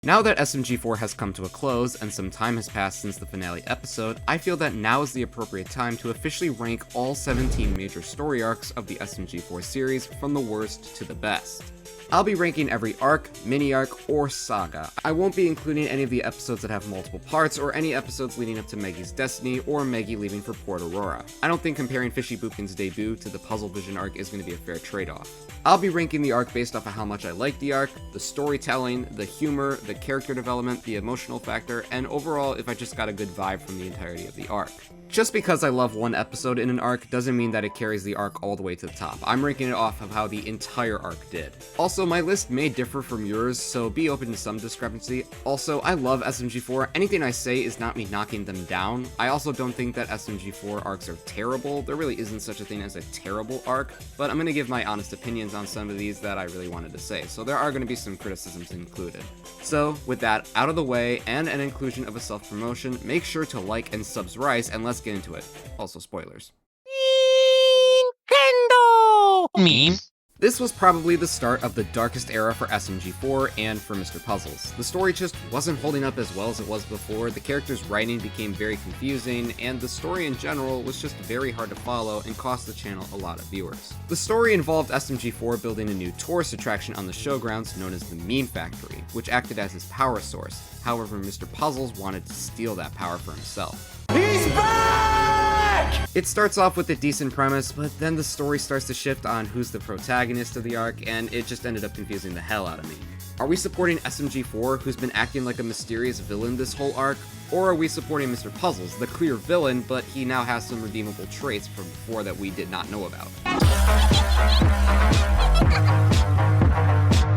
Now that SMG4 has come to a close and some time has passed since the finale episode, I feel that now is the appropriate time to officially rank all 17 major story arcs of the SMG4 series from the worst to the best. I'll be ranking every arc, mini-arc, or saga. I won't be including any of the episodes that have multiple parts, or any episodes leading up to Meggy's destiny, or Meggy leaving for Port Aurora. I don't think comparing Fishy Boopkin's debut to the Puzzle Vision arc is going to be a fair trade-off. I'll be ranking the arc based off of how much I like the arc, the storytelling, the humor, the character development, the emotional factor, and overall if I just got a good vibe from the entirety of the arc. Just because I love one episode in an arc doesn't mean that it carries the arc all the way to the top. I'm ranking it off of how the entire arc did. Also, my list may differ from yours, so be open to some discrepancy. Also, I love SMG4. Anything I say is not me knocking them down. I also don't think that SMG4 arcs are terrible. There really isn't such a thing as a terrible arc, but I'm going to give my honest opinions on some of these that I really wanted to say, so there are going to be some criticisms included. So, with that out of the way, and an inclusion of a self-promotion, make sure to like and subscribe, and let's get into it. Also, spoilers. Nintendo! Meme. This was probably the start of the darkest era for SMG4 and for Mr. Puzzles. The story just wasn't holding up as well as it was before, the characters' writing became very confusing, and the story in general was just very hard to follow and cost the channel a lot of viewers. The story involved SMG4 building a new tourist attraction on the showgrounds known as the Meme Factory, which acted as his power source. However, Mr. Puzzles wanted to steal that power for himself. He's back! It starts off with a decent premise, but then the story starts to shift on who's the protagonist of the arc, and it just ended up confusing the hell out of me. Are we supporting SMG4, who's been acting like a mysterious villain this whole arc? Or are we supporting Mr. Puzzles, the clear villain, but he now has some redeemable traits from before that we did not know about?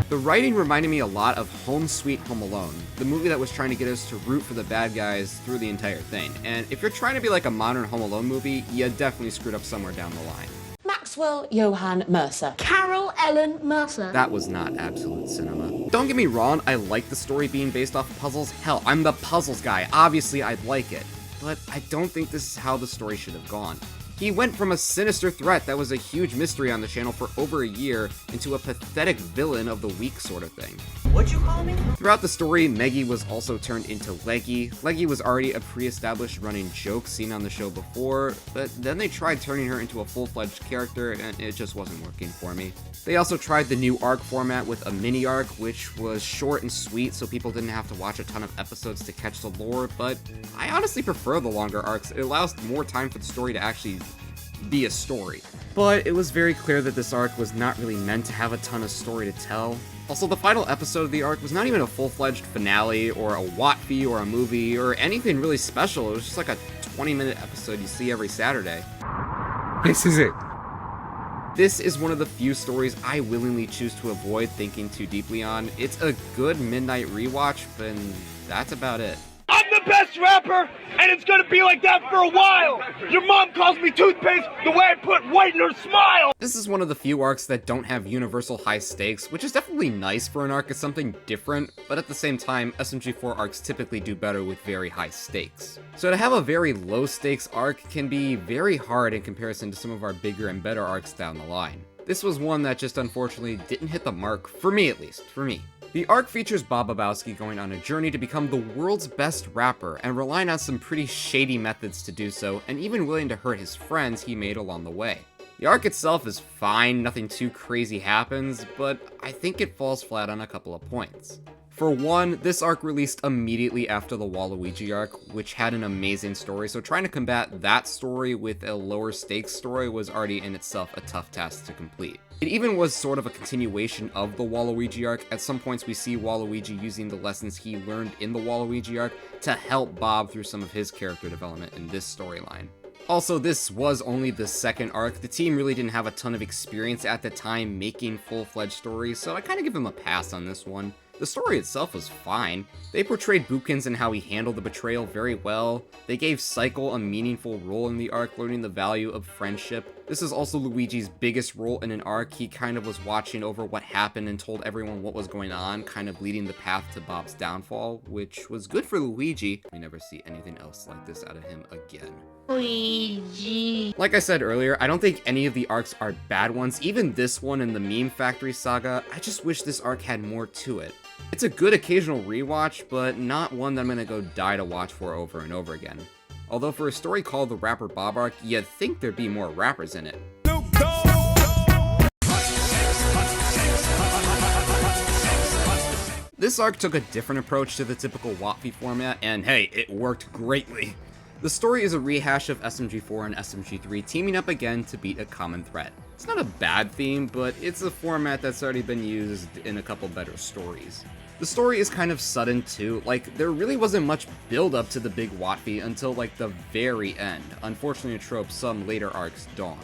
The writing reminded me a lot of Home Sweet Home Alone, the movie that was trying to get us to root for the bad guys through the entire thing. And if you're trying to be like a modern Home Alone movie, you definitely screwed up somewhere down the line. Maxwell Johann Mercer. Carol Ellen Mercer. That was not absolute cinema. Don't get me wrong, I like the story being based off of puzzles. Hell, I'm the puzzles guy. Obviously, I'd like it. But I don't think this is how the story should have gone. He went from a sinister threat that was a huge mystery on the channel for over a year into a pathetic villain of the week sort of thing. What'd you call me? Throughout the story, Meggy was also turned into Leggy. Leggy was already a pre-established running joke seen on the show before, but then they tried turning her into a full-fledged character and it just wasn't working for me. They also tried the new arc format with a mini-arc, which was short and sweet so people didn't have to watch a ton of episodes to catch the lore, but I honestly prefer the longer arcs. It allows more time for the story to actually be a story. But it was very clear that this arc was not really meant to have a ton of story to tell. Also, the final episode of the arc was not even a full-fledged finale, or a Wattfee, or a movie, or anything really special. It was just like a 20-minute episode you see every Saturday. This is it. This is one of the few stories I willingly choose to avoid thinking too deeply on. It's a good midnight rewatch, but that's about it. I'm the best rapper, and it's gonna be like that for a while! Your mom calls me toothpaste the way I put white in her smile! This is one of the few arcs that don't have universal high stakes, which is definitely nice for an arc as something different, but at the same time, SMG4 arcs typically do better with very high stakes. So to have a very low stakes arc can be very hard in comparison to some of our bigger and better arcs down the line. This was one that just unfortunately didn't hit the mark, for me at least, for me. The arc features Bob Bobowski going on a journey to become the world's best rapper and relying on some pretty shady methods to do so, and even willing to hurt his friends he made along the way. The arc itself is fine, nothing too crazy happens, but I think it falls flat on a couple of points. For one, this arc released immediately after the Waluigi arc, which had an amazing story, so trying to combat that story with a lower stakes story was already in itself a tough task to complete. It even was sort of a continuation of the Waluigi arc. At some points we see Waluigi using the lessons he learned in the Waluigi arc to help Bob through some of his character development in this storyline. Also, this was only the second arc. The team really didn't have a ton of experience at the time making full-fledged stories, so I kind of give them a pass on this one. The story itself was fine. They portrayed Boopkins and how he handled the betrayal very well. They gave Cycle a meaningful role in the arc, learning the value of friendship. This is also Luigi's biggest role in an arc. He kind of was watching over what happened and told everyone what was going on, kind of leading the path to Bob's downfall, which was good for Luigi. We never see anything else like this out of him again. Luigi. Like I said earlier, I don't think any of the arcs are bad ones, even this one in the Meme Factory saga. I just wish this arc had more to it. It's a good occasional rewatch, but not one that I'm gonna go die to watch for over and over again. Although for a story called The Rapper Bob Arc, you'd think there'd be more rappers in it. This arc took a different approach to the typical WotF format, and hey, it worked greatly. The story is a rehash of SMG4 and SMG3 teaming up again to beat a common threat. It's not a bad theme, but it's a format that's already been used in a couple better stories. The story is kind of sudden too, like there really wasn't much build up to the big WotF until like the very end, unfortunately a trope some later arcs dawned.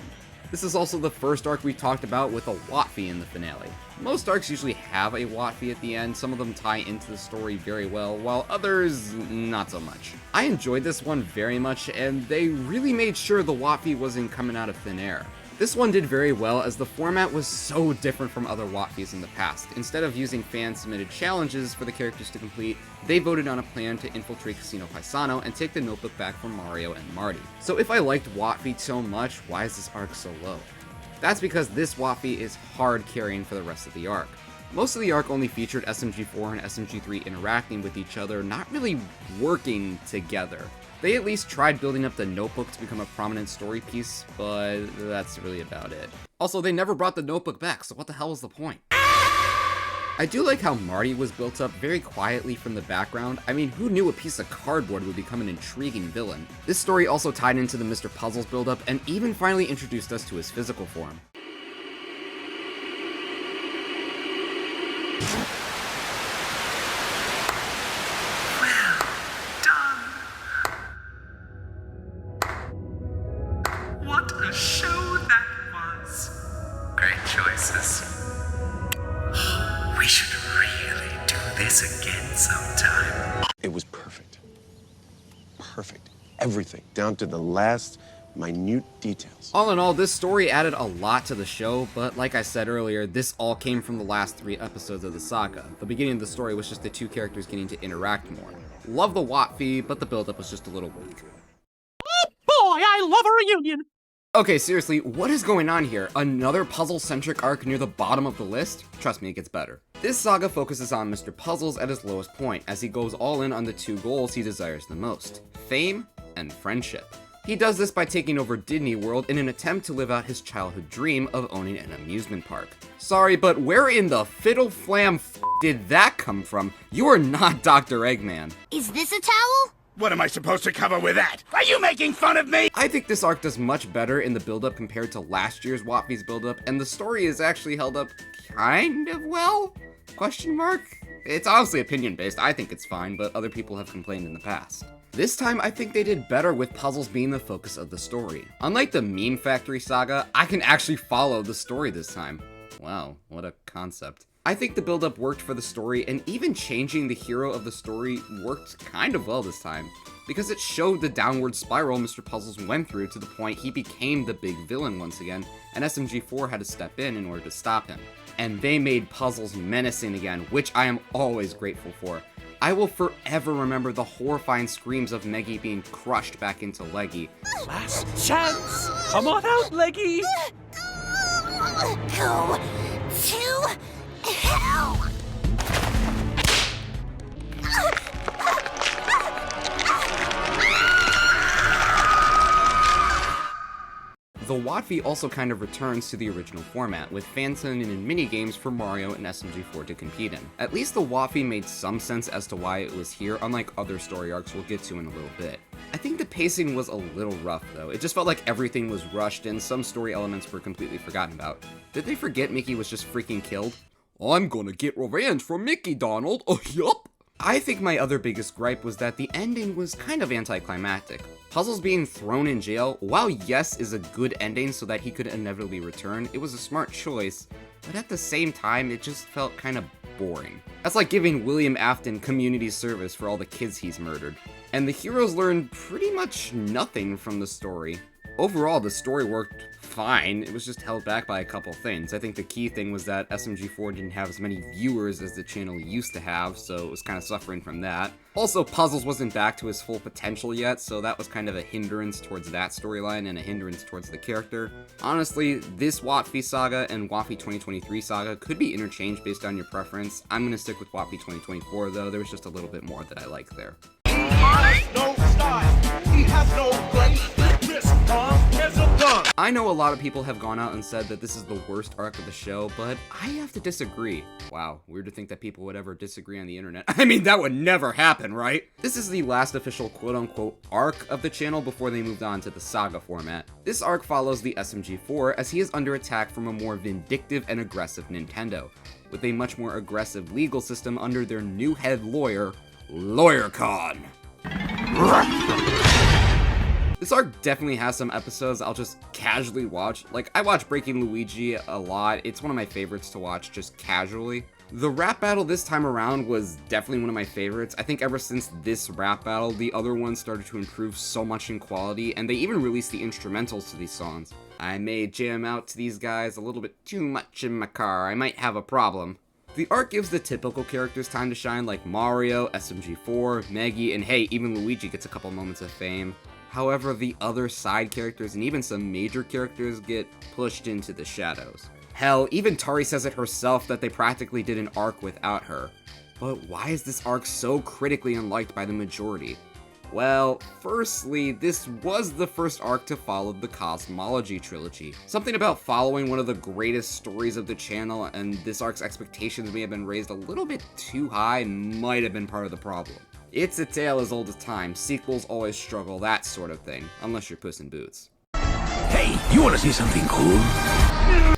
This is also the first arc we talked about with a WotF in the finale. Most arcs usually have a WotF at the end, some of them tie into the story very well, while others not so much. I enjoyed this one very much, and they really made sure the WotF wasn't coming out of thin air. This one did very well as the format was so different from other WotFs in the past. Instead of using fan-submitted challenges for the characters to complete, they voted on a plan to infiltrate Casino Paisano and take the notebook back from Mario and Marty. So if I liked WotF so much, why is this arc so low? That's because this WotF is hard carrying for the rest of the arc. Most of the arc only featured SMG4 and SMG3 interacting with each other, not really working together. They at least tried building up the notebook to become a prominent story piece, but that's really about it. Also, they never brought the notebook back, so what the hell was the point? I do like how Marty was built up very quietly from the background. I mean, who knew a piece of cardboard would become an intriguing villain? This story also tied into the Mr. Puzzles buildup and even finally introduced us to his physical form. What a show that was. Great choices. We should really do this again sometime. It was perfect. Perfect. Everything, down to the last minute details. All in all, this story added a lot to the show, but like I said earlier, this all came from the last 3 episodes of the saga. The beginning of the story was just the 2 characters getting to interact more. Love the WotF, but the buildup was just a little weak. Boy, I love a reunion! Okay, seriously, what is going on here? Another puzzle-centric arc near the bottom of the list? Trust me, it gets better. This saga focuses on Mr. Puzzles at his lowest point, as he goes all in on the 2 goals he desires the most: fame and friendship. He does this by taking over Disney World in an attempt to live out his childhood dream of owning an amusement park. Sorry, but where in the fiddle flam did that come from? You are not Dr. Eggman. Is this a towel? What am I supposed to cover with that? Are you making fun of me? I think this arc does much better in the build-up compared to last year's WotF's build-up, and the story is actually held up kind of well? Question mark? It's honestly opinion-based. I think it's fine, but other people have complained in the past. This time, I think they did better with puzzles being the focus of the story. Unlike the Meme Factory saga, I can actually follow the story this time. Wow, what a concept. I think the build-up worked for the story, and even changing the hero of the story worked kind of well this time, because it showed the downward spiral Mr. Puzzles went through to the point he became the big villain once again, and SMG4 had to step in order to stop him. And they made Puzzles menacing again, which I am always grateful for. I will forever remember the horrifying screams of Meggy being crushed back into Leggy. Last chance! Come on out, Leggy! Go to hell! The WotF also kind of returns to the original format, with fan sending in minigames for Mario and SMG4 to compete in. At least the WotF made some sense as to why it was here, unlike other story arcs we'll get to in a little bit. I think the pacing was a little rough though. It just felt like everything was rushed and some story elements were completely forgotten about. Did they forget Mickey was just freaking killed? I'm gonna get revenge for Mickey, Donald. Oh, yup. I think my other biggest gripe was that the ending was kind of anticlimactic. Puzzles being thrown in jail, while yes is a good ending so that he could inevitably return, it was a smart choice, but at the same time it just felt kind of boring. That's like giving William Afton community service for all the kids he's murdered. And the heroes learned pretty much nothing from the story. Overall, the story worked fine, it was just held back by a couple things. I think the key thing was that SMG4 didn't have as many viewers as the channel used to have, so it was kind of suffering from that. Also, Puzzles wasn't back to his full potential yet, so that was kind of a hindrance towards that storyline and a hindrance towards the character. Honestly, this Watfi saga and Watfi 2023 saga could be interchanged based on your preference. I'm gonna stick with Watfi 2024 though, there was just a little bit more that I like there. No style. He has no grace. This punk is a gun. I know a lot of people have gone out and said that this is the worst arc of the show, but I have to disagree. Wow, weird to think that people would ever disagree on the internet. I mean, that would never happen, right? This is the last official quote-unquote arc of the channel before they moved on to the saga format. This arc follows the SMG4 as he is under attack from a more vindictive and aggressive Nintendo, with a much more aggressive legal system under their new head lawyer, LawyerCon. This arc definitely has some episodes I'll just casually watch. Like, I watch Breaking Luigi a lot. It's one of my favorites to watch just casually. The rap battle this time around was definitely one of my favorites. I think ever since this rap battle, the other ones started to improve so much in quality, and they even released the instrumentals to these songs. I may jam out to these guys a little bit too much in my car. I might have a problem. The arc gives the typical characters time to shine like Mario, SMG4, Maggie, and hey, even Luigi gets a couple moments of fame. However, the other side characters and even some major characters get pushed into the shadows. Hell, even Tari says it herself that they practically did an arc without her. But why is this arc so critically unliked by the majority? Well, firstly, this was the first arc to follow the Cosmology trilogy. Something about following one of the greatest stories of the channel, and this arc's expectations may have been raised a little bit too high, might have been part of the problem. It's a tale as old as time, sequels always struggle, that sort of thing, unless you're Puss in Boots. Hey, you wanna see something cool?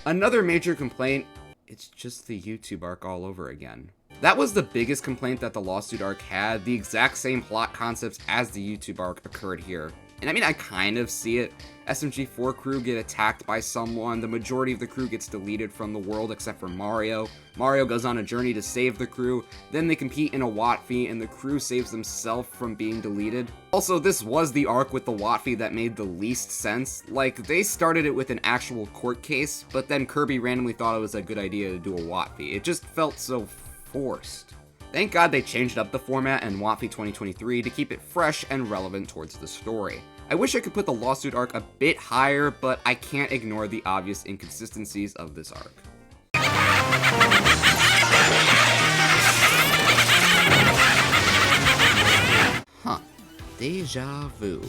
Another major complaint, it's just the YouTube arc all over again. That was the biggest complaint that the lawsuit arc had. The exact same plot concepts as the YouTube arc occurred here. And I mean, I kind of see it. SMG4 crew get attacked by someone, the majority of the crew gets deleted from the world except for Mario. Mario goes on a journey to save the crew, then they compete in a Watfi and the crew saves themselves from being deleted. Also, this was the arc with the Watfi that made the least sense. Like, they started it with an actual court case, but then Kirby randomly thought it was a good idea to do a Watfi. It just felt so forced. Thank God they changed up the format in Watfi 2023 to keep it fresh and relevant towards the story. I wish I could put the lawsuit arc a bit higher, but I can't ignore the obvious inconsistencies of this arc. Huh. Deja vu.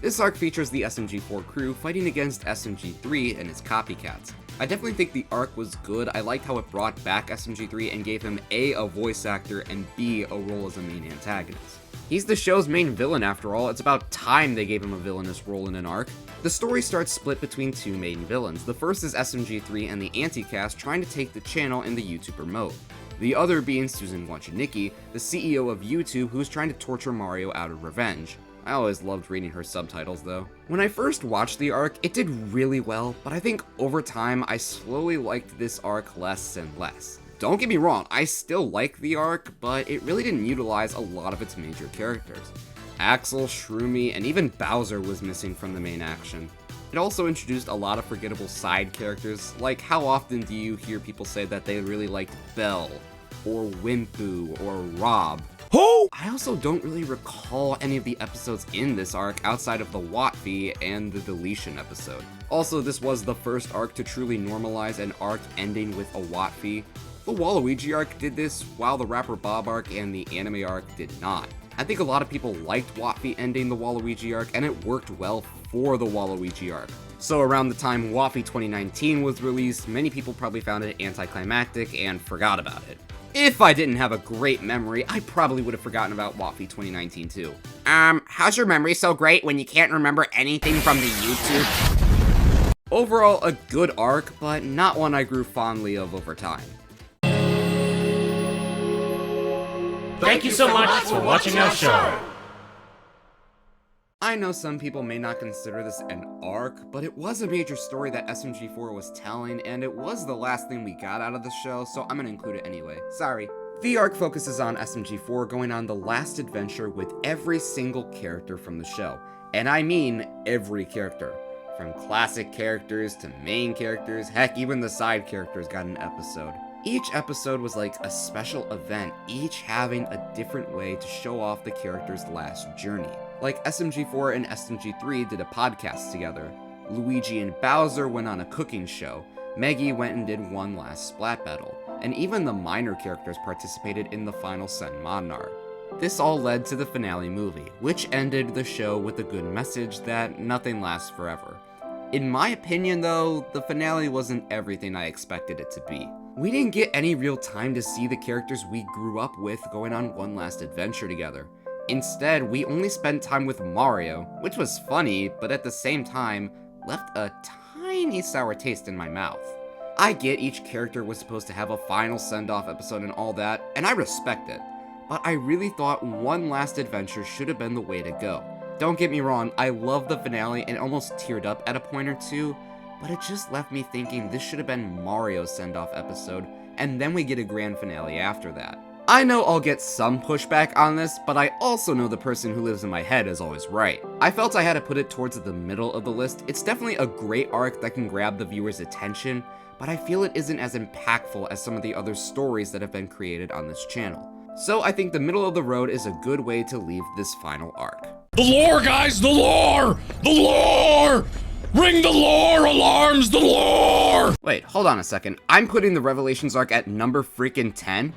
This arc features the SMG4 crew fighting against SMG3 and his copycats. I definitely think the arc was good. I liked how it brought back SMG3 and gave him A, a voice actor, and B, a role as a main antagonist. He's the show's main villain after all, it's about time they gave him a villainous role in an arc. The story starts split between two main villains. The first is SMG3 and the anti-cast trying to take the channel in the YouTuber mode. The other being Susan Wojcicki, the CEO of YouTube who's trying to torture Mario out of revenge. I always loved reading her subtitles though. When I first watched the arc, it did really well, but I think over time I slowly liked this arc less and less. Don't get me wrong, I still like the arc, but it really didn't utilize a lot of its major characters. Axel, Shroomy, and even Bowser was missing from the main action. It also introduced a lot of forgettable side characters, like how often do you hear people say that they really liked Belle, or Wimpu, or Rob? Who? I also don't really recall any of the episodes in this arc outside of the Watfi and the deletion episode. Also, this was the first arc to truly normalize an arc ending with a Watfi. The Waluigi arc did this, while the Rapper Bob arc and the anime arc did not. I think a lot of people liked Watfi ending the Waluigi arc, and it worked well for the Waluigi arc. So around the time Watfi 2019 was released, many people probably found it anticlimactic and forgot about it. If I didn't have a great memory, I probably would have forgotten about Watfi 2019 too. How's your memory so great when you can't remember anything from the YouTube? Overall, a good arc, but not one I grew fondly of over time. Thank you so much for watching our show. I know some people may not consider this an arc, but it was a major story that SMG4 was telling, and it was the last thing we got out of the show, so I'm gonna include it anyway. Sorry. The arc focuses on SMG4 going on the last adventure with every single character from the show. And I mean every character. From classic characters to main characters, heck, even the side characters got an episode. Each episode was like a special event, each having a different way to show off the character's last journey. Like SMG4 and SMG3 did a podcast together, Luigi and Bowser went on a cooking show, Meggy went and did one last splat battle, and even the minor characters participated in the final Sen Modnar. This all led to the finale movie, which ended the show with a good message that nothing lasts forever. In my opinion though, the finale wasn't everything I expected it to be. We didn't get any real time to see the characters we grew up with going on one last adventure together. Instead, we only spent time with Mario, which was funny, but at the same time, left a tiny sour taste in my mouth. I get each character was supposed to have a final send-off episode and all that, and I respect it. But I really thought one last adventure should have been the way to go. Don't get me wrong, I love the finale and almost teared up at a point or two, but it just left me thinking this should have been Mario's send-off episode, and then we get a grand finale after that. I know I'll get some pushback on this, but I also know the person who lives in my head is always right. I felt I had to put it towards the middle of the list. It's definitely a great arc that can grab the viewer's attention, but I feel it isn't as impactful as some of the other stories that have been created on this channel. So I think the middle of the road is a good way to leave this final arc. The lore, guys! The lore! The lore! Ring the lore alarms! The lore! Wait, hold on a second. I'm putting the Revelations arc at number freaking 10?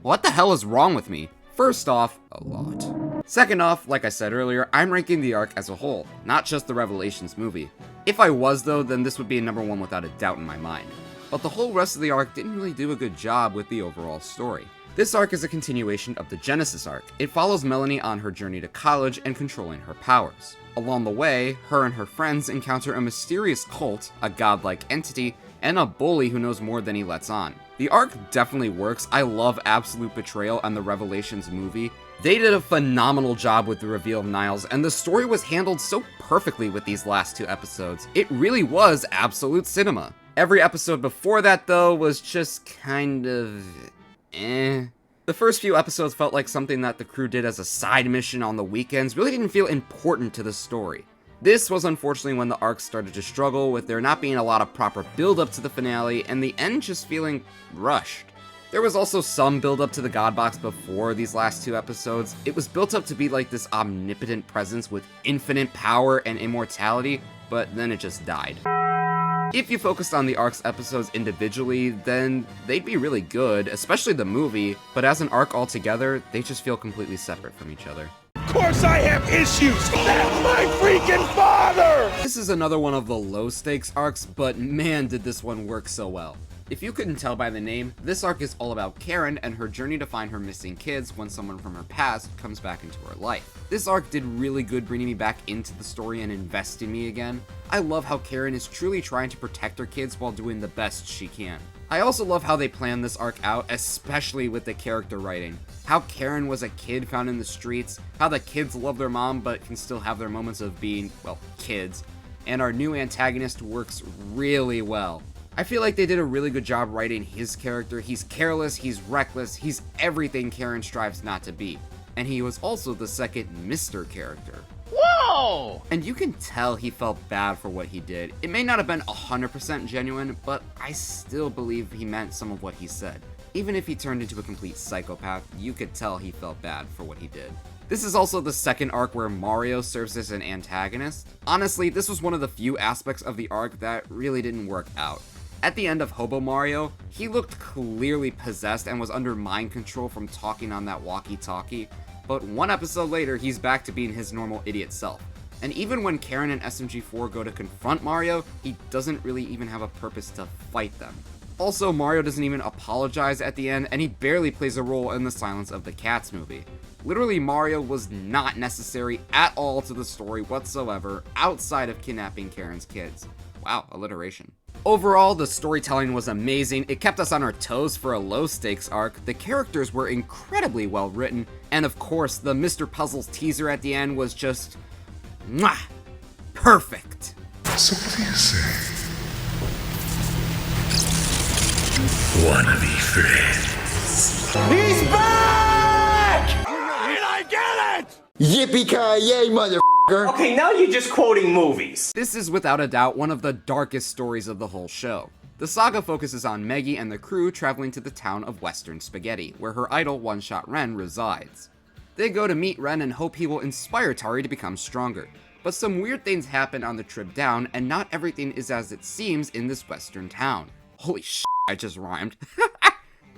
What the hell is wrong with me? First off, a lot. Second off, like I said earlier, I'm ranking the arc as a whole, not just the Revelations movie. If I was though, then this would be a number 1 without a doubt in my mind. But the whole rest of the arc didn't really do a good job with the overall story. This arc is a continuation of the Genesis arc. It follows Melanie on her journey to college and controlling her powers. Along the way, her and her friends encounter a mysterious cult, a godlike entity, and a bully who knows more than he lets on. The arc definitely works. I love Absolute Betrayal and the Revelations movie. They did a phenomenal job with the reveal of Niles, and the story was handled so perfectly with these last 2 episodes. It really was absolute cinema. Every episode before that, though, was just kind of The first few episodes felt like something that the crew did as a side mission on the weekends, really didn't feel important to the story. This was unfortunately when the arc started to struggle, with there not being a lot of proper build-up to the finale, and the end just feeling rushed. There was also some build-up to the God Box before these last 2 episodes. It was built up to be like this omnipotent presence with infinite power and immortality, but then it just died. If you focused on the arc's episodes individually, then they'd be really good, especially the movie, but as an arc altogether, they just feel completely separate from each other. Of course I have issues! That's my freaking father! This is another one of the low-stakes arcs, but man did this one work so well. If you couldn't tell by the name, this arc is all about Karen and her journey to find her missing kids when someone from her past comes back into her life. This arc did really good bringing me back into the story and investing me again. I love how Karen is truly trying to protect her kids while doing the best she can. I also love how they planned this arc out, especially with the character writing. How Karen was a kid found in the streets, how the kids love their mom but can still have their moments of being, well, kids, and our new antagonist works really well. I feel like they did a really good job writing his character. He's careless, he's reckless, he's everything Karen strives not to be. And he was also the second Mr. character. Whoa! And you can tell he felt bad for what he did. It may not have been 100% genuine, but I still believe he meant some of what he said. Even if he turned into a complete psychopath, you could tell he felt bad for what he did. This is also the second arc where Mario serves as an antagonist. Honestly, this was one of the few aspects of the arc that really didn't work out. At the end of Hobo Mario, he looked clearly possessed and was under mind control from talking on that walkie-talkie, but 1 episode later, he's back to being his normal idiot self. And even when Karen and SMG4 go to confront Mario, he doesn't really even have a purpose to fight them. Also, Mario doesn't even apologize at the end, and he barely plays a role in the Silence of the Cats movie. Literally, Mario was not necessary at all to the story whatsoever, outside of kidnapping Karen's kids. Wow, alliteration. Overall, the storytelling was amazing. It kept us on our toes for a low-stakes arc, the characters were incredibly well written, and of course, the Mr. Puzzles teaser at the end was just mwah, perfect. So what do you say? Wanna be friends? He's back! And I get it! Yippee-ki-yay, mother. Okay, now you're just quoting movies. This is without a doubt one of the darkest stories of the whole show. The saga focuses on Meggie and the crew traveling to the town of Western Spaghetti, where her idol One-Shot Ren resides. They go to meet Ren and hope he will inspire Tari to become stronger. But some weird things happen on the trip down, and not everything is as it seems in this western town. Holy shit, I just rhymed.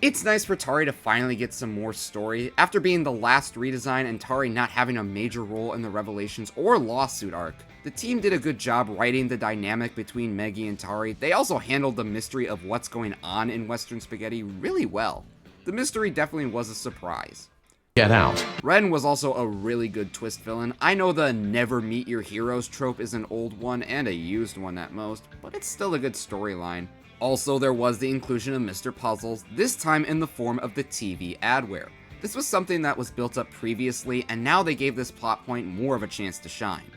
It's nice for Tari to finally get some more story. After being the last redesign and Tari not having a major role in the Revelations or Lawsuit arc, the team did a good job writing the dynamic between Meggie and Tari. They also handled the mystery of what's going on in Western Spaghetti really well. The mystery definitely was a surprise. Get out. Ren was also a really good twist villain. I know the never meet your heroes trope is an old one and a used one at most, but it's still a good storyline. Also, there was the inclusion of Mr. Puzzles, this time in the form of the TV adware. This was something that was built up previously, and now they gave this plot point more of a chance to shine.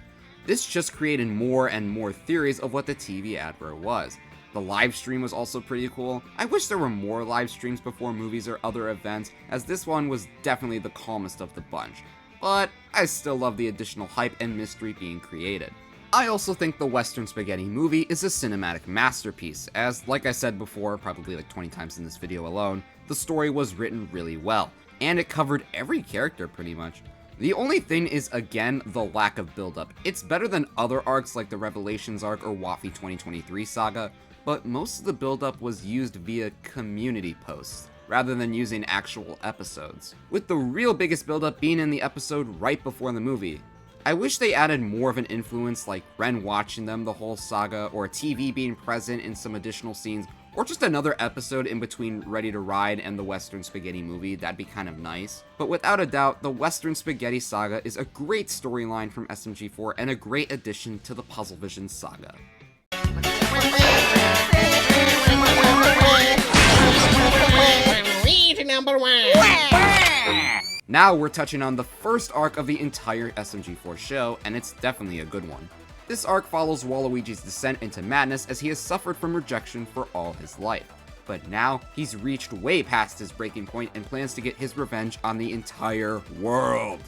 This just created more and more theories of what the TV adware was. The live stream was also pretty cool. I wish there were more live streams before movies or other events, as this one was definitely the calmest of the bunch. But I still love the additional hype and mystery being created. I also think the Western Spaghetti movie is a cinematic masterpiece, as, like I said before, probably like 20 times in this video alone, the story was written really well, and it covered every character pretty much. The only thing is, again, the lack of build-up. It's better than other arcs like the Revelations arc or Waffy 2023 saga, but most of the build-up was used via community posts, rather than using actual episodes, with the real biggest build-up being in the episode right before the movie. I wish they added more of an influence like Ren watching them the whole saga, or TV being present in some additional scenes, or just another episode in between Ready to Ride and the Western Spaghetti movie. That'd be kind of nice. But without a doubt, the Western Spaghetti saga is a great storyline from SMG4 and a great addition to the Puzzle Vision saga. Now we're touching on the first arc of the entire SMG4 show, and it's definitely a good one. This arc follows Waluigi's descent into madness as he has suffered from rejection for all his life. But now, he's reached way past his breaking point and plans to get his revenge on the entire world.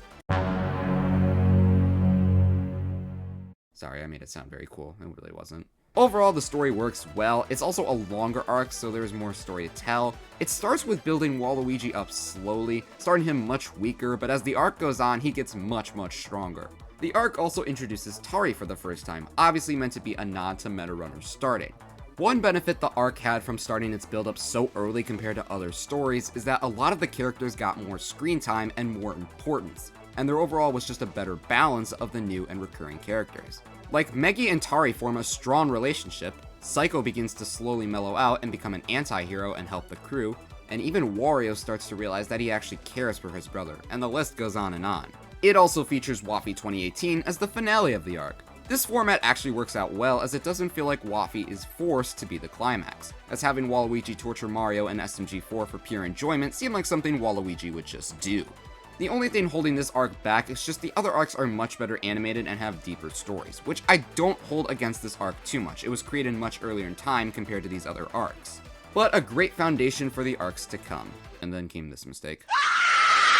Sorry, I made it sound very cool. It really wasn't. Overall, the story works well. It's also a longer arc, so there's more story to tell. It starts with building Waluigi up slowly, starting him much weaker, but as the arc goes on, he gets much stronger. The arc also introduces Tari for the first time, obviously meant to be a nod to Meta Runner's starting. One benefit the arc had from starting its build-up so early compared to other stories is that a lot of the characters got more screen time and more importance, and there overall was just a better balance of the new and recurring characters. Like Meggie and Tari form a strong relationship, Psycho begins to slowly mellow out and become an anti-hero and help the crew, and even Wario starts to realize that he actually cares for his brother, and the list goes on and on. It also features Waffy 2018 as the finale of the arc. This format actually works out well as it doesn't feel like Waffy is forced to be the climax, as having Waluigi torture Mario and SMG4 for pure enjoyment seemed like something Waluigi would just do. The only thing holding this arc back is just the other arcs are much better animated and have deeper stories, which I don't hold against this arc too much. It was created much earlier in time compared to these other arcs. But a great foundation for the arcs to come. And then came this mistake.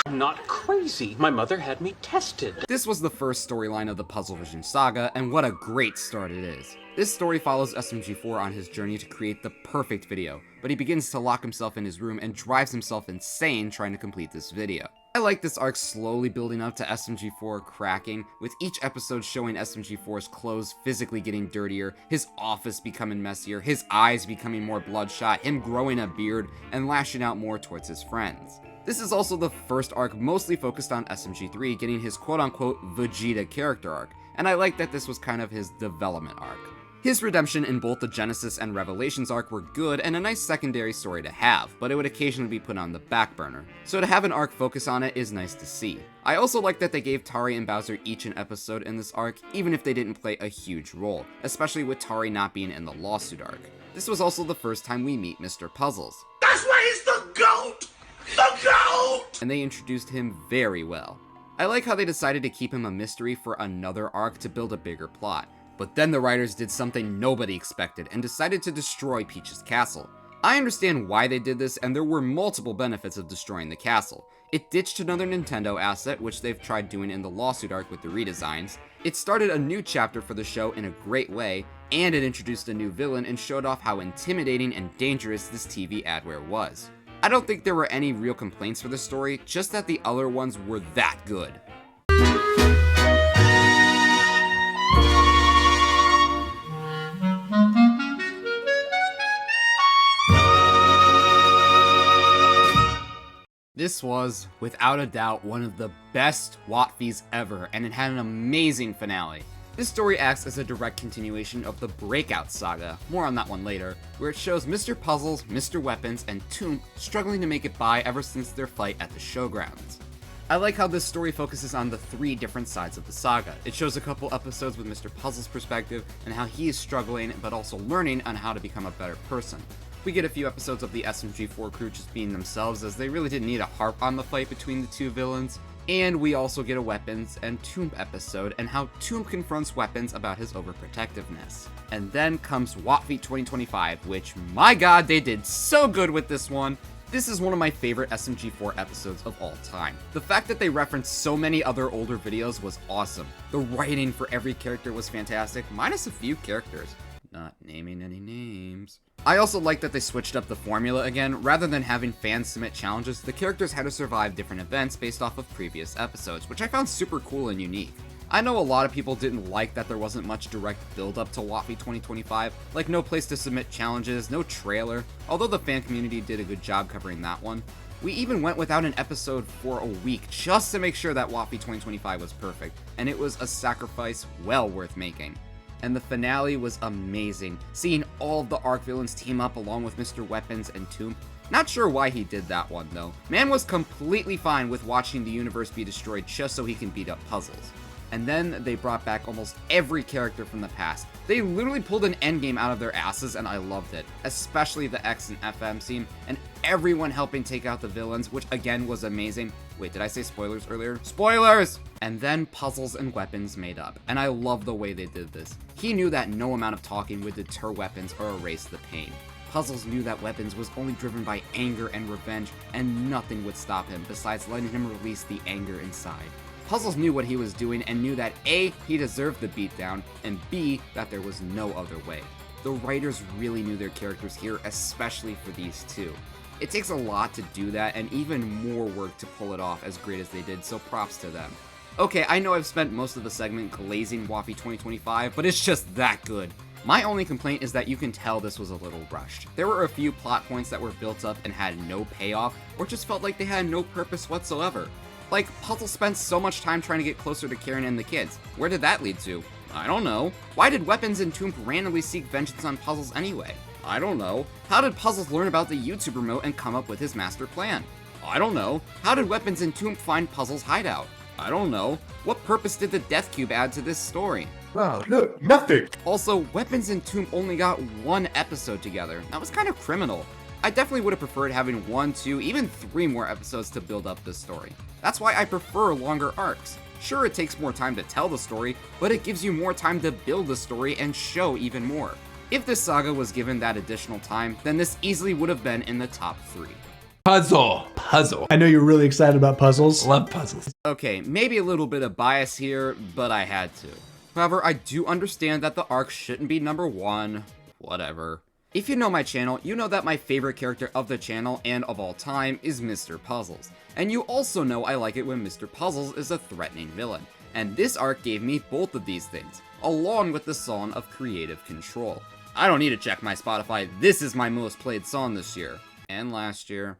I'm not crazy. My mother had me tested. This was the first storyline of the Puzzle Vision saga, and what a great start it is. This story follows SMG4 on his journey to create the perfect video, but he begins to lock himself in his room and drives himself insane trying to complete this video. I like this arc slowly building up to SMG4 cracking, with each episode showing SMG4's clothes physically getting dirtier, his office becoming messier, his eyes becoming more bloodshot, him growing a beard, and lashing out more towards his friends. This is also the first arc mostly focused on SMG3 getting his quote-unquote Vegeta character arc, and I like that this was kind of his development arc. His redemption in both the Genesis and Revelations arc were good and a nice secondary story to have, but it would occasionally be put on the back burner, so to have an arc focus on it is nice to see. I also like that they gave Tari and Bowser each an episode in this arc, even if they didn't play a huge role, especially with Tari not being in the Lawsuit arc. This was also the first time we meet Mr. Puzzles. That's why he's the GOAT! The GOAT! And they introduced him very well. I like how they decided to keep him a mystery for another arc to build a bigger plot. But then the writers did something nobody expected and decided to destroy Peach's castle. I understand why they did this, and there were multiple benefits of destroying the castle. It ditched another Nintendo asset, which they've tried doing in the Lawsuit arc with the redesigns. It started a new chapter for the show in a great way, and it introduced a new villain and showed off how intimidating and dangerous this TV adware was. I don't think there were any real complaints for the story, just that the other ones were that good. This was, without a doubt, one of the best Watfies ever, and it had an amazing finale. This story acts as a direct continuation of the Breakout saga, more on that one later, where it shows Mr. Puzzles, Mr. Weapons, and Toomp struggling to make it by ever since their fight at the showgrounds. I like how this story focuses on the 3 different sides of the saga. It shows a couple episodes with Mr. Puzzles' perspective and how he is struggling but also learning on how to become a better person. We get a few episodes of the SMG4 crew just being themselves, as they really didn't need to harp on the fight between the 2 villains. And we also get a Weapons and Toomp episode, and how Toomp confronts Weapons about his overprotectiveness. And then comes Watfeet 2025, which, my god, they did so good with this one! This is one of my favorite SMG4 episodes of all time. The fact that they referenced so many other older videos was awesome. The writing for every character was fantastic, minus a few characters. Not naming any names. I also like that they switched up the formula again. Rather than having fans submit challenges, the characters had to survive different events based off of previous episodes, which I found super cool and unique. I know a lot of people didn't like that there wasn't much direct build up to Watfeet 2025, like no place to submit challenges, no trailer, although the fan community did a good job covering that one. We even went without an episode for a week just to make sure that Watfeet 2025 was perfect, and it was a sacrifice well worth making. And the finale was amazing, seeing all of the arc villains team up along with Mr. Weapons and Toomp. Not sure why he did that one though. Man was completely fine with watching the universe be destroyed just so he can beat up Puzzles. And then they brought back almost every character from the past. They literally pulled an endgame out of their asses, and I loved it. Especially the X and FM team, and everyone helping take out the villains, which again was amazing. Wait, did I say spoilers earlier? Spoilers! And then Puzzles and Weapons made up, and I love the way they did this. He knew that no amount of talking would deter Weapons or erase the pain. Puzzles knew that Weapons was only driven by anger and revenge, and nothing would stop him besides letting him release the anger inside. Puzzles knew what he was doing and knew that A, he deserved the beatdown, and B, that there was no other way. The writers really knew their characters here, especially for these two. It takes a lot to do that, and even more work to pull it off as great as they did, so props to them. Okay, I know I've spent most of the segment glazing Watfeet 2025, but it's just that good. My only complaint is that you can tell this was a little rushed. There were a few plot points that were built up and had no payoff, or just felt like they had no purpose whatsoever. Like, Puzzle spent so much time trying to get closer to Karen and the kids. Where did that lead to? I don't know. Why did Weapons and Toomp randomly seek vengeance on Puzzles anyway? I don't know. How did Puzzles learn about the YouTube remote and come up with his master plan? I don't know. How did Weapons and Toomp find Puzzles' hideout? I don't know. What purpose did the Death Cube add to this story? Wow, look, nothing. Also, Weapons and Toomp only got 1 episode together. That was kind of criminal. I definitely would have preferred having 1, 2, even 3 more episodes to build up this story. That's why I prefer longer arcs. Sure, it takes more time to tell the story, but it gives you more time to build the story and show even more. If this saga was given that additional time, then this easily would have been in the top 3. Puzzle. I know you're really excited about Puzzles. Love puzzles. Okay, maybe a little bit of bias here, but I had to. However, I do understand that the arc shouldn't be number 1. Whatever. If you know my channel, you know that my favorite character of the channel and of all time is Mr. Puzzles. And you also know I like it when Mr. Puzzles is a threatening villain. And this arc gave me both of these things, along with the song of creative control. I don't need to check my Spotify, this is my most played song this year, and last year,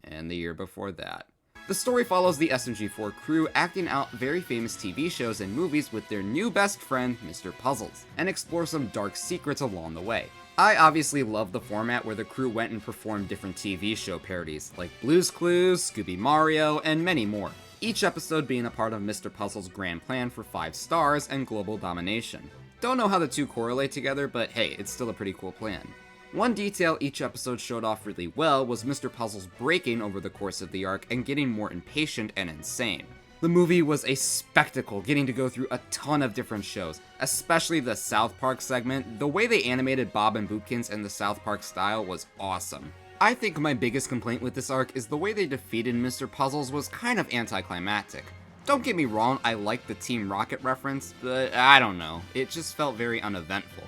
and the year before that. The story follows the SMG4 crew acting out very famous TV shows and movies with their new best friend, Mr. Puzzles, and explore some dark secrets along the way. I obviously love the format where the crew went and performed different TV show parodies, like Blue's Clues, Scooby Mario, and many more. Each episode being a part of Mr. Puzzle's grand plan for 5 stars and global domination. Don't know how the two correlate together, but hey, it's still a pretty cool plan. One detail each episode showed off really well was Mr. Puzzle's breaking over the course of the arc and getting more impatient and insane. The movie was a spectacle, getting to go through a ton of different shows, especially the South Park segment. The way they animated Bob and Bootkins in the South Park style was awesome. I think my biggest complaint with this arc is the way they defeated Mr. Puzzles was kind of anticlimactic. Don't get me wrong, I like the Team Rocket reference, but I don't know, it just felt very uneventful.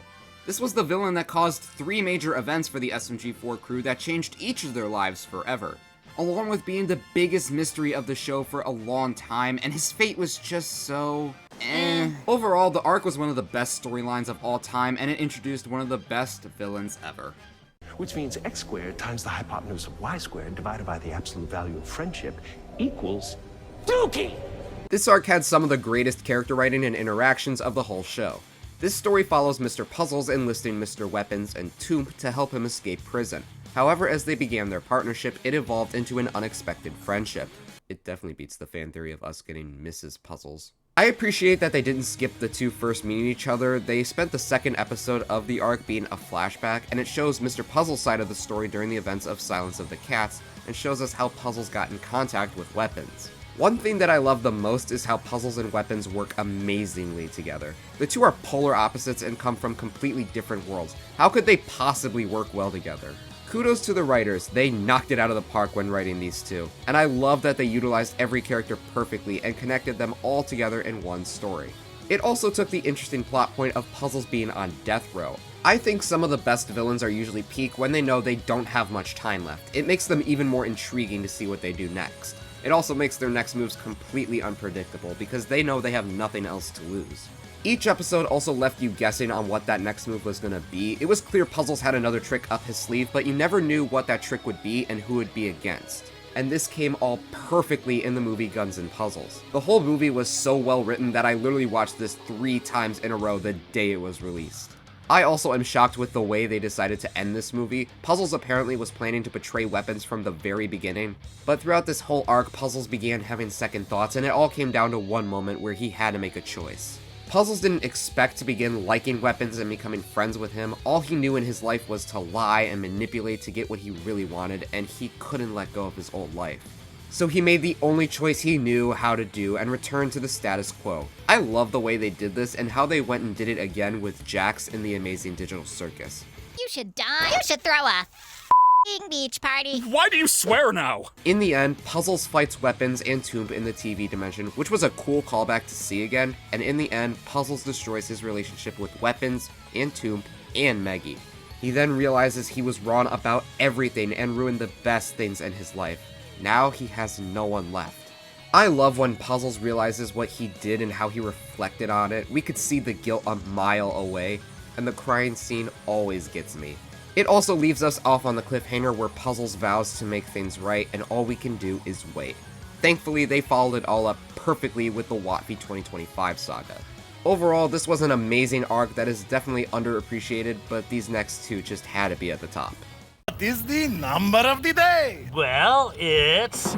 This was the villain that caused 3 major events for the SMG4 crew that changed each of their lives forever, along with being the biggest mystery of the show for a long time, and his fate was just so... Overall, the arc was one of the best storylines of all time, and it introduced one of the best villains ever. Which means x squared times the hypotenuse of y squared divided by the absolute value of friendship equals Dookie! This arc had some of the greatest character writing and interactions of the whole show. This story follows Mr. Puzzles enlisting Mr. Weapons and Tomb to help him escape prison. However, as they began their partnership, it evolved into an unexpected friendship. It definitely beats the fan theory of us getting Mrs. Puzzles. I appreciate that they didn't skip the 2 first meeting each other. They spent the 2nd episode of the arc being a flashback, and it shows Mr. Puzzle's side of the story during the events of Silence of the Cats, and shows us how Puzzles got in contact with Weapons. One thing that I love the most is how Puzzles and Weapons work amazingly together. The 2 are polar opposites and come from completely different worlds. How could they possibly work well together? Kudos to the writers, they knocked it out of the park when writing these 2. And I love that they utilized every character perfectly and connected them all together in one story. It also took the interesting plot point of Puzzles being on death row. I think some of the best villains are usually peak when they know they don't have much time left. It makes them even more intriguing to see what they do next. It also makes their next moves completely unpredictable because they know they have nothing else to lose. Each episode also left you guessing on what that next move was gonna be. It was clear Puzzles had another trick up his sleeve, but you never knew what that trick would be and who it would be against. And this came all perfectly in the movie Guns N' Puzzles. The whole movie was so well written that I literally watched this 3 times in a row the day it was released. I also am shocked with the way they decided to end this movie. Puzzles apparently was planning to betray Weapons from the very beginning, but throughout this whole arc, Puzzles began having second thoughts, and it all came down to one moment where he had to make a choice. Puzzles didn't expect to begin liking Weapons and becoming friends with him. All he knew in his life was to lie and manipulate to get what he really wanted, and he couldn't let go of his old life. So he made the only choice he knew how to do and returned to the status quo. I love the way they did this and how they went and did it again with Jax in the Amazing Digital Circus. You should die. You should throw a beach party. Why do you swear now? In the end, Puzzles fights Weapons and Tomb in the TV dimension, which was a cool callback to see again, and in the end, Puzzles destroys his relationship with Weapons and Tomb and Maggie. He then realizes he was wrong about everything and ruined the best things in his life. Now he has no one left. I love when Puzzles realizes what he did and how he reflected on it. We could see the guilt a mile away, and the crying scene always gets me. It also leaves us off on the cliffhanger where Puzzles vows to make things right, and all we can do is wait. Thankfully, they followed it all up perfectly with the WotV 2025 saga. Overall, this was an amazing arc that is definitely underappreciated, but these next 2 just had to be at the top. What is the number of the day? Well, it's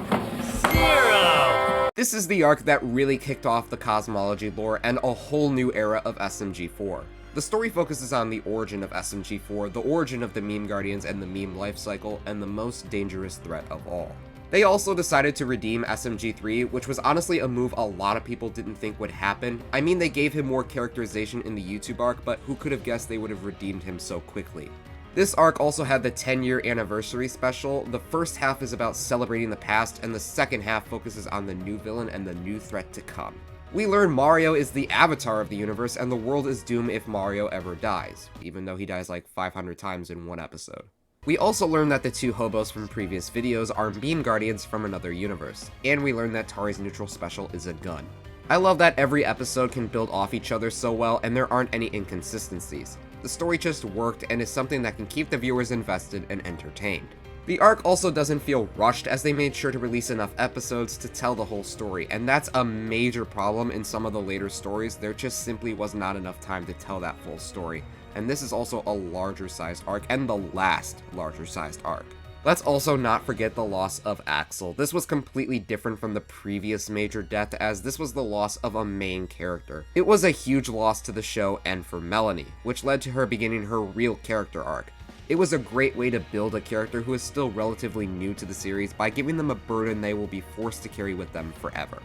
0. This is the arc that really kicked off the cosmology lore and a whole new era of SMG4. The story focuses on the origin of SMG4, the origin of the meme guardians and the meme lifecycle, and the most dangerous threat of all. They also decided to redeem SMG3, which was honestly a move a lot of people didn't think would happen. I mean, they gave him more characterization in the YouTube arc, but who could have guessed they would have redeemed him so quickly? This arc also had the 10-year anniversary special. The first half is about celebrating the past, and the second half focuses on the new villain and the new threat to come. We learn Mario is the avatar of the universe, and the world is doomed if Mario ever dies, even though he dies like 500 times in one episode. We also learn that the 2 hobos from previous videos are meme guardians from another universe, and we learn that Tari's neutral special is a gun. I love that every episode can build off each other so well, and there aren't any inconsistencies. The story just worked and is something that can keep the viewers invested and entertained. The arc also doesn't feel rushed, as they made sure to release enough episodes to tell the whole story, and that's a major problem in some of the later stories. There just simply was not enough time to tell that full story, and this is also a larger sized arc, and the last larger sized arc. Let's also not forget the loss of Axel. This was completely different from the previous major death, as this was the loss of a main character. It was a huge loss to the show and for Melanie, which led to her beginning her real character arc. It was a great way to build a character who is still relatively new to the series by giving them a burden they will be forced to carry with them forever.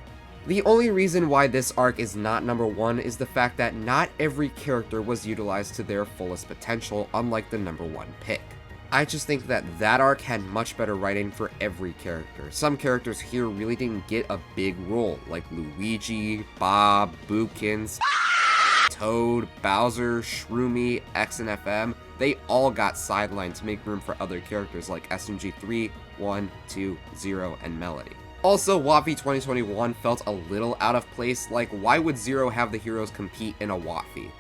The only reason why this arc is not number 1 is the fact that not every character was utilized to their fullest potential, unlike the number 1 pick. I just think that that arc had much better writing for every character. Some characters here really didn't get a big role, like Luigi, Bob, Boopkins, Toad, Bowser, Shroomy, X and FM. They all got sidelined to make room for other characters like SMG3, 1, 2, 0, and Melody. Also, WotV 2021 felt a little out of place, like why would Zero have the heroes compete in a WotV?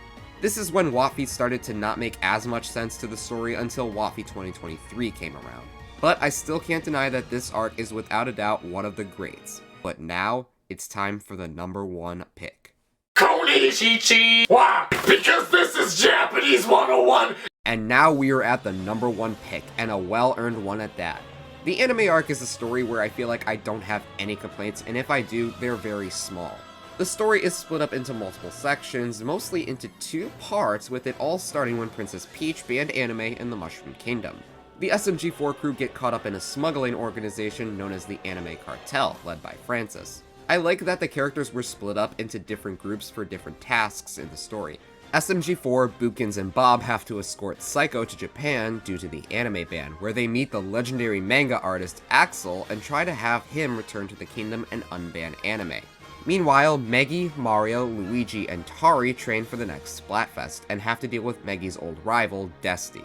This is when WotV started to not make as much sense to the story until WotV 2023 came around. But I still can't deny that this arc is without a doubt one of the greats. But now, it's time for the #1 pick. Konishichi! Why? Because this is Japanese 101! And now we are at the #1 pick, and a well-earned one at that. The anime arc is a story where I feel like I don't have any complaints, and if I do, they're very small. The story is split up into multiple sections, mostly into 2 parts, with it all starting when Princess Peach banned anime in the Mushroom Kingdom. The SMG4 crew get caught up in a smuggling organization known as the Anime Cartel, led by Francis. I like that the characters were split up into different groups for different tasks in the story. SMG4, Boopkins, and Bob have to escort Psycho to Japan due to the anime ban, where they meet the legendary manga artist Axel and try to have him return to the kingdom and unban anime. Meanwhile, Meggy, Mario, Luigi, and Tari train for the next Splatfest and have to deal with Meggy's old rival, Desti.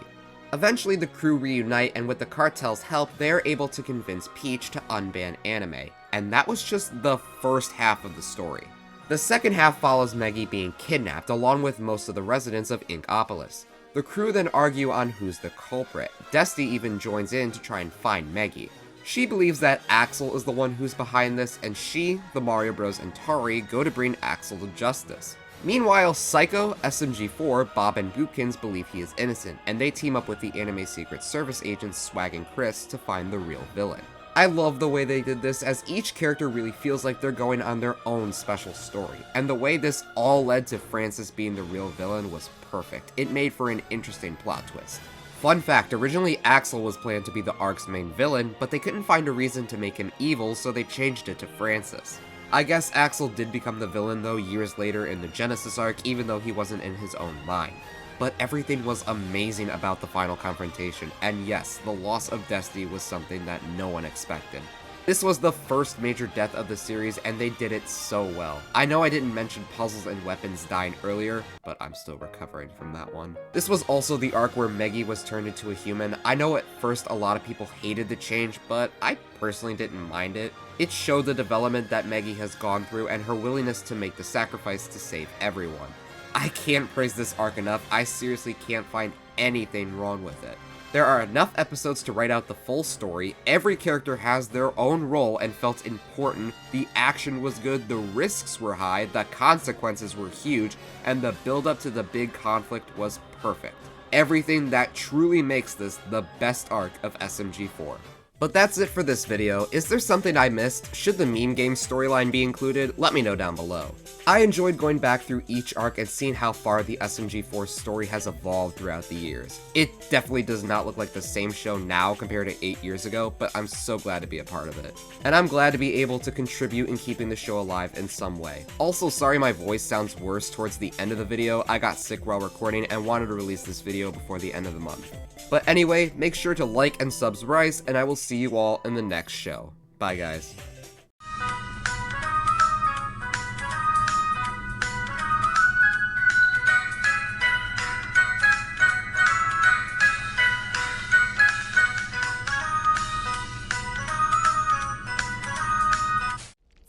Eventually, the crew reunite, and with the cartel's help, they are able to convince Peach to unban anime. And that was just the first half of the story. The second half follows Meggy being kidnapped, along with most of the residents of Inkopolis. The crew then argue on who's the culprit. Desti even joins in to try and find Meggy. She believes that Axel is the one who's behind this, and she, the Mario Bros, and Tari go to bring Axel to justice. Meanwhile, Psycho, SMG4, Bob, and Boopkins believe he is innocent, and they team up with the anime Secret Service agents Swag and Chris to find the real villain. I love the way they did this, as each character really feels like they're going on their own special story, and the way this all led to Francis being the real villain was perfect. It made for an interesting plot twist. Fun fact, originally Axel was planned to be the arc's main villain, but they couldn't find a reason to make him evil, so they changed it to Francis. I guess Axel did become the villain though years later in the Genesis arc, even though he wasn't in his own mind. But everything was amazing about the final confrontation, and yes, the loss of Desti was something that no one expected. This was the first major death of the series, and they did it so well. I know I didn't mention Puzzles and Weapons dying earlier, but I'm still recovering from that one. This was also the arc where Meggy was turned into a human. I know at first a lot of people hated the change, but I personally didn't mind it. It showed the development that Meggy has gone through and her willingness to make the sacrifice to save everyone. I can't praise this arc enough. I seriously can't find anything wrong with it. There are enough episodes to write out the full story, every character has their own role and felt important, the action was good, the risks were high, the consequences were huge, and the build-up to the big conflict was perfect. Everything that truly makes this the best arc of SMG4. But that's it for this video. Is there something I missed? Should the meme game storyline be included? Let me know down below. I enjoyed going back through each arc and seeing how far the SMG4 story has evolved throughout the years. It definitely does not look like the same show now compared to 8 years ago, but I'm so glad to be a part of it. And I'm glad to be able to contribute in keeping the show alive in some way. Also, sorry my voice sounds worse towards the end of the video. I got sick while recording and wanted to release this video before the end of the month. But anyway, make sure to like and subscribe, and I will see you all in the next show. Bye guys.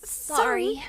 Sorry.